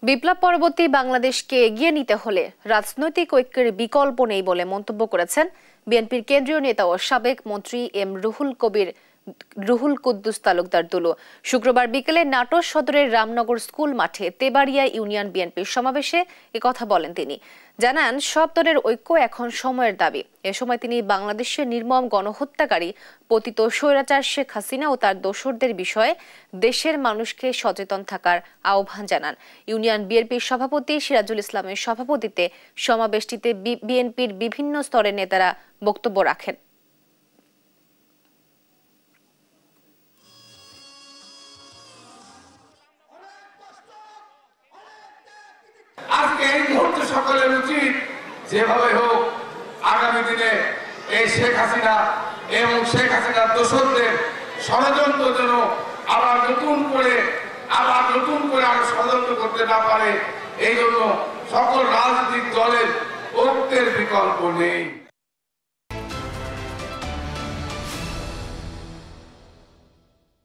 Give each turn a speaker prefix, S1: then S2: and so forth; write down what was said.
S1: বিপ্লব পরবর্তী বাংলাদেশকে এগিয়ে নিতে হলে রাজনৈতিক ঐক্যের বিকল্প নেই বলে মন্তব্য করেছেন বিএনপির কেন্দ্রীয় নেতা ও সাবেক মন্ত্রী এম রুহুল কুদ্দুস তালুকদার দুলু। শুক্রবার বিকেলে নাটোর সদরের রামনগর স্কুল মাঠে তেবাড়িয়া ইউনিয়ন বিএনপির সমাবেশে একথা বলেন তিনি। জানান, সব দলের ঐক্য এখন সময়ের দাবি। এ সময় তিনি বাংলাদেশের নির্মম গণহত্যাকারী পতিত স্বৈরাচার শেখ হাসিনা ও তার দোসরদের বিষয়ে দেশের মানুষকে সচেতন থাকার আহ্বান জানান। ইউনিয়ন বিএনপির সভাপতি সিরাজুল ইসলামের সভাপতিত্বে সমাবেশটিতে বিএনপির বিভিন্ন স্তরের নেতারা বক্তব্য রাখেন।
S2: আজকে এই মুহূর্তে সকলের উচিত যেভাবে হোক আগামী দিনে এই শেখ হাসিনা এবং শেখ হাসিনার দোসরদের ষড়যন্ত্র যেন আবার নতুন করে আর ষড়যন্ত্র করতে না পারে, এই জন্য সকল রাজনৈতিক দলের ঐক্যের বিকল্প নেই।